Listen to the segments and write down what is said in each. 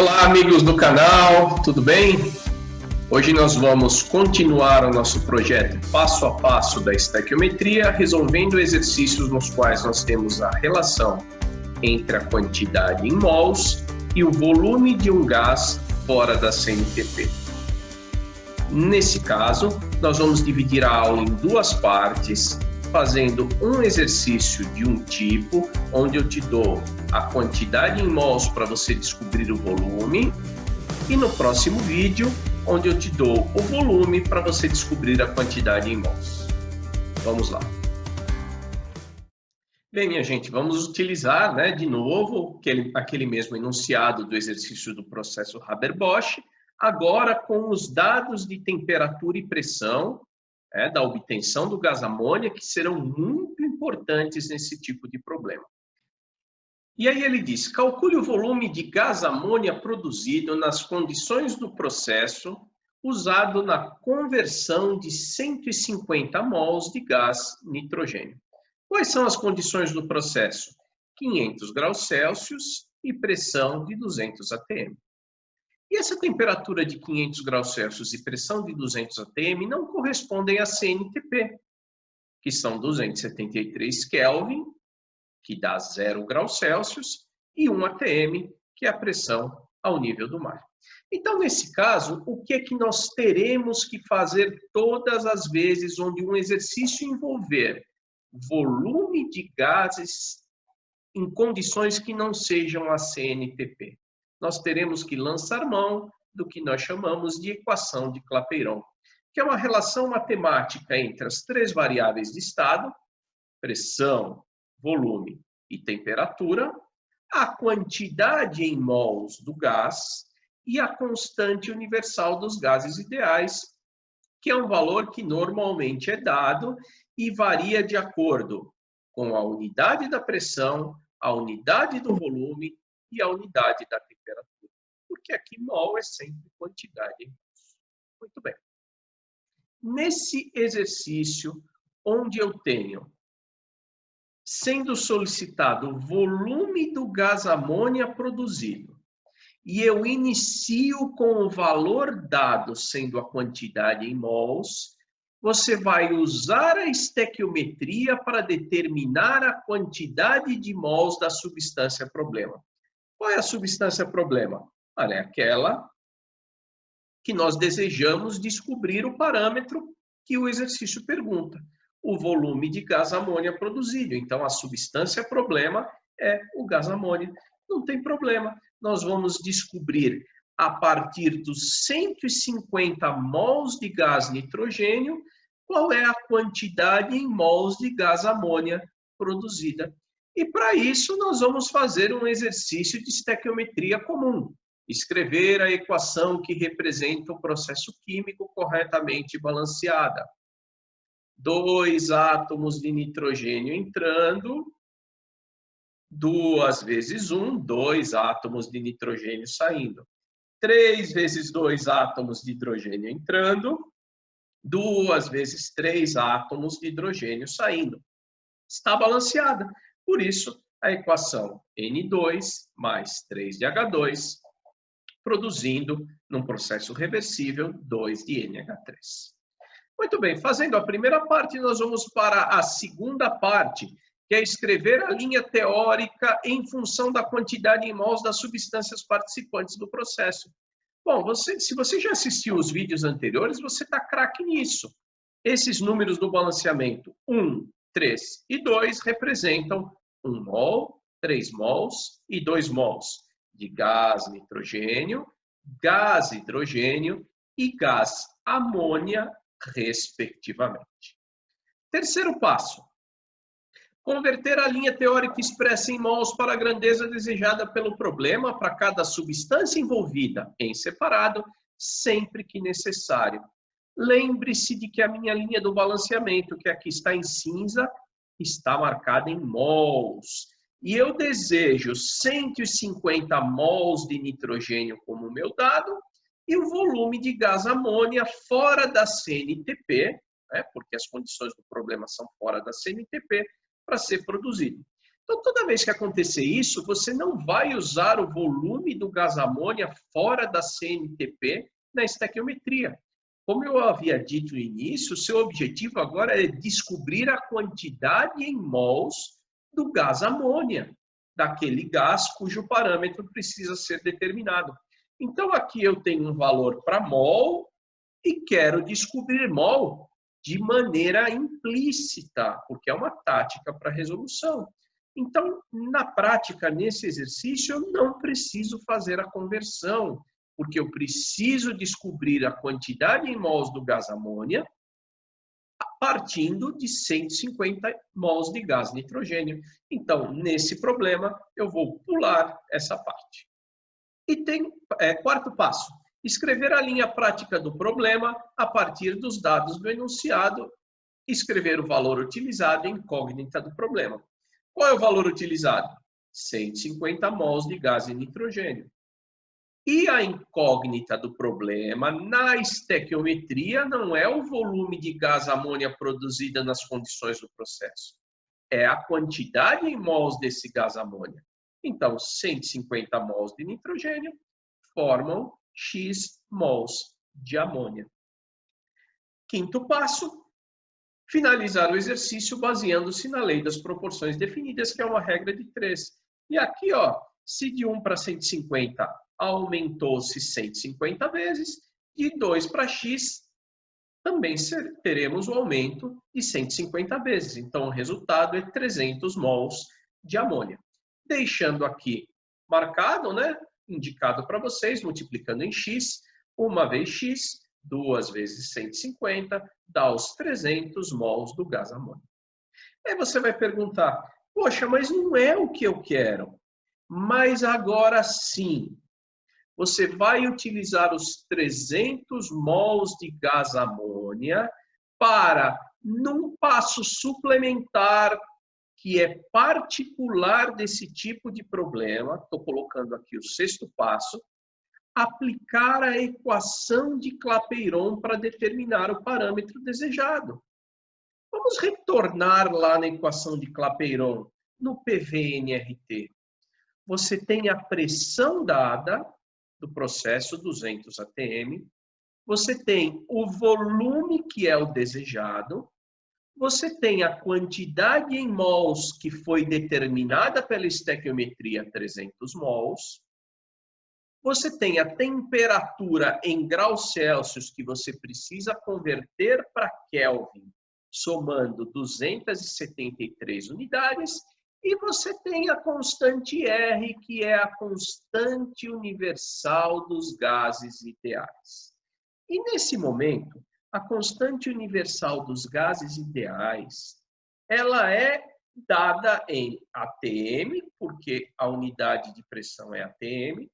Olá, amigos do canal, tudo bem? Hoje nós vamos continuar o nosso projeto passo a passo da estequiometria, resolvendo exercícios nos quais nós temos a relação entre a quantidade em mols e o volume de um gás fora da CNTP. Nesse caso, nós vamos dividir a aula em duas partes, fazendo um exercício de um tipo, onde eu te dou a quantidade em mols para você descobrir o volume, e no próximo vídeo, onde eu te dou o volume para você descobrir a quantidade em mols. Vamos lá. Bem, minha gente, vamos utilizar, de novo, aquele mesmo enunciado do exercício do processo Haber-Bosch, agora com os dados de temperatura e pressão, da obtenção do gás amônia, que serão muito importantes nesse tipo de problema. E aí ele diz, calcule o volume de gás amônia produzido nas condições do processo usado na conversão de 150 mols de gás nitrogênio. Quais são as condições do processo? 500 graus Celsius e pressão de 200 atm. E essa temperatura de 500 graus Celsius e pressão de 200 atm não correspondem à CNTP, que são 273 Kelvin, que dá 0 graus Celsius, e 1 atm, que é a pressão ao nível do mar. Então, nesse caso, o que é que nós teremos que fazer todas as vezes onde um exercício envolver volume de gases em condições que não sejam a CNTP? Nós teremos que lançar mão do que nós chamamos de equação de Clapeyron, que é uma relação matemática entre as três variáveis de estado, pressão, volume e temperatura, a quantidade em mols do gás e a constante universal dos gases ideais, que é um valor que normalmente é dado e varia de acordo com a unidade da pressão, a unidade do volume e a unidade da temperatura. Porque aqui mol é sempre quantidade em mols. Muito bem. Nesse exercício, onde eu tenho sendo solicitado o volume do gás amônia produzido, e eu inicio com o valor dado, sendo a quantidade em mols, você vai usar a estequiometria para determinar a quantidade de mols da substância problema. Qual é a substância problema? É aquela que nós desejamos descobrir o parâmetro que o exercício pergunta, o volume de gás amônia produzido. Então, a substância problema é o gás amônia. Não tem problema, nós vamos descobrir a partir dos 150 mols de gás nitrogênio, qual é a quantidade em mols de gás amônia produzida. E para isso, nós vamos fazer um exercício de estequiometria comum. Escrever a equação que representa o processo químico corretamente balanceada. 2 átomos de nitrogênio entrando, 2 vezes 1, 2 átomos de nitrogênio saindo. 3 vezes 2 átomos de hidrogênio entrando, 2 vezes 3 átomos de hidrogênio saindo. Está balanceada. Por isso, a equação N2 mais 3 de H2, produzindo, num processo reversível, 2 de NH3. Muito bem, fazendo a primeira parte, nós vamos para a segunda parte, que é escrever a linha teórica em função da quantidade em mols das substâncias participantes do processo. Bom, se você já assistiu os vídeos anteriores, você está craque nisso. Esses números do balanceamento 1, 3 e 2 representam 1 mol, 3 mols e 2 mols de gás nitrogênio, gás hidrogênio e gás amônia, respectivamente. Terceiro passo. Converter a linha teórica expressa em mols para a grandeza desejada pelo problema para cada substância envolvida em separado, sempre que necessário. Lembre-se de que a minha linha do balanceamento, que aqui está em cinza, está marcada em mols. E eu desejo 150 mols de nitrogênio como meu dado e o volume de gás amônia fora da CNTP, porque as condições do problema são fora da CNTP, para ser produzido. Então, toda vez que acontecer isso, você não vai usar o volume do gás amônia fora da CNTP na estequiometria. Como eu havia dito no início, o seu objetivo agora é descobrir a quantidade em mols do gás amônia, daquele gás cujo parâmetro precisa ser determinado. Então, aqui eu tenho um valor para mol e quero descobrir mol de maneira implícita, porque é uma tática para resolução. Então, na prática, nesse exercício, eu não preciso fazer a conversão, porque eu preciso descobrir a quantidade em mols do gás amônia partindo de 150 mols de gás nitrogênio. Então, nesse problema, eu vou pular essa parte. E tem quarto passo, escrever a linha prática do problema a partir dos dados do enunciado, escrever o valor utilizado e incógnita do problema. Qual é o valor utilizado? 150 mols de gás e nitrogênio. E a incógnita do problema na estequiometria não é o volume de gás amônia produzida nas condições do processo. É a quantidade em mols desse gás amônia. Então, 150 mols de nitrogênio formam X mols de amônia. Quinto passo, finalizar o exercício baseando-se na lei das proporções definidas, que é uma regra de 3. E aqui, ó, se de 1 para 150 aumentou-se 150 vezes, de 2 para x também teremos o aumento de 150 vezes. Então, o resultado é 300 mols de amônia. Deixando aqui marcado, né, indicado para vocês, multiplicando em x, uma vez x, 2 vezes 150, dá os 300 mols do gás amônia. Aí você vai perguntar, poxa, mas não é o que eu quero. Mas agora sim, você vai utilizar os 300 mols de gás amônia para, num passo suplementar, que é particular desse tipo de problema, estou colocando aqui o sexto passo, aplicar a equação de Clapeyron para determinar o parâmetro desejado. Vamos retornar lá na equação de Clapeyron, no PV-NRT. Você tem a pressão dada do processo 200 atm, você tem o volume que é o desejado, você tem a quantidade em mols que foi determinada pela estequiometria 300 mols, você tem a temperatura em graus Celsius que você precisa converter para Kelvin, somando 273 unidades, e você tem a constante R, que é a constante universal dos gases ideais. E nesse momento, a constante universal dos gases ideais, ela é dada em atm, porque a unidade de pressão é atm.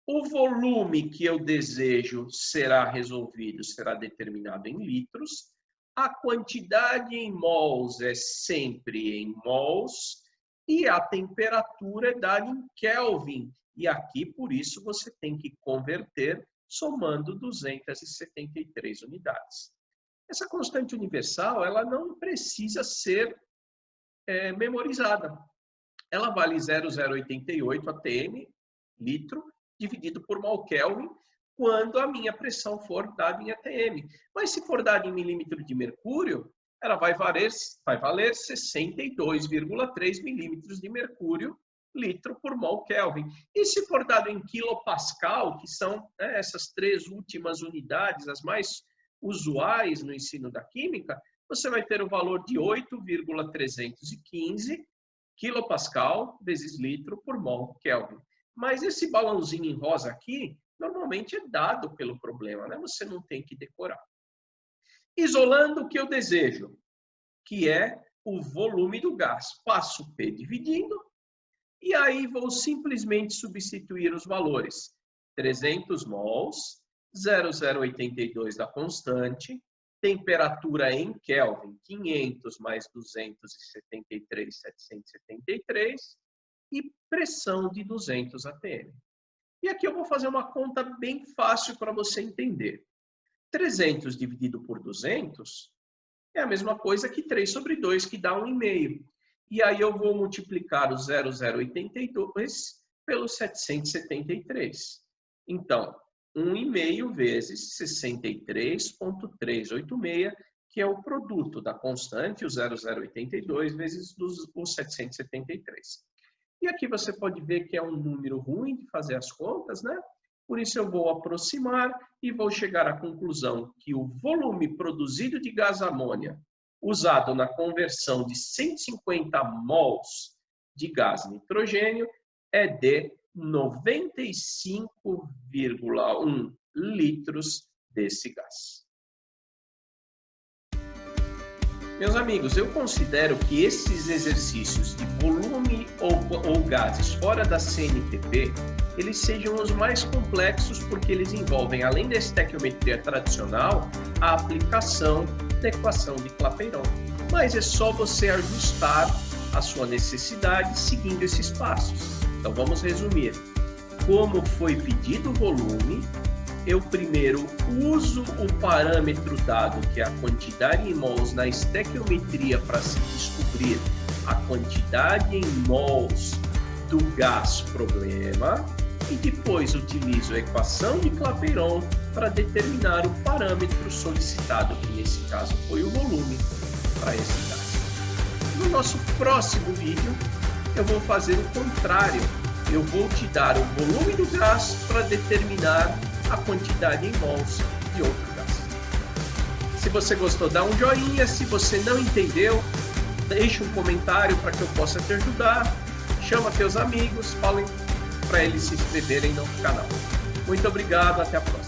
O volume que eu desejo será resolvido, será determinado em litros. A quantidade em mols é sempre em mols e a temperatura é dada em Kelvin. E aqui, por isso, você tem que converter somando 273 unidades. Essa constante universal, ela não precisa ser memorizada. Ela vale 0,088 atm, litro, dividido por mol Kelvin, quando a minha pressão for dada em atm. Mas se for dada em milímetro de mercúrio, ela vai valer 62,3 milímetros de mercúrio litro por mol Kelvin. E se for dado em quilopascal, que são essas três últimas unidades, as mais usuais no ensino da química, você vai ter o valor de 8,315 quilopascal vezes litro por mol Kelvin. Mas esse balãozinho em rosa aqui, normalmente é dado pelo problema, né? Você não tem que decorar. Isolando o que eu desejo, que é o volume do gás. Passo P dividindo, e aí vou simplesmente substituir os valores. 300 mols, 0,082 da constante, temperatura em Kelvin, 500 mais 273, 773, e pressão de 200 atm. E aqui eu vou fazer uma conta bem fácil para você entender. 300 dividido por 200 é a mesma coisa que 3 sobre 2, que dá 1,5. e aí eu vou multiplicar o 0,082 pelo 773. Então, 1,5 vezes 63,386, que é o produto da constante, o 0,082, vezes o 773. E aqui você pode ver que é um número ruim de fazer as contas, né? Por isso eu vou aproximar e vou chegar à conclusão que o volume produzido de gás amônia usado na conversão de 150 mols de gás nitrogênio é de 95,1 litros desse gás. Meus amigos, eu considero que esses exercícios de volume ou gases fora da CNTP, eles sejam os mais complexos porque eles envolvem, além da estequiometria tradicional, a aplicação da equação de Clapeyron. Mas é só você ajustar a sua necessidade seguindo esses passos. Então vamos resumir. Como foi pedido o volume, eu primeiro uso o parâmetro dado, que é a quantidade em mols na estequiometria, para se descobrir a quantidade em mols do gás problema, e depois utilizo a equação de Clapeyron para determinar o parâmetro solicitado, que nesse caso foi o volume para esse gás. No nosso próximo vídeo, eu vou fazer o contrário. Eu vou te dar o volume do gás para determinar a quantidade em mols de outro gás. Se você gostou, dá um joinha. Se você não entendeu, deixe um comentário para que eu possa te ajudar. Chama teus amigos, falem para eles se inscreverem no canal. Muito obrigado, até a próxima.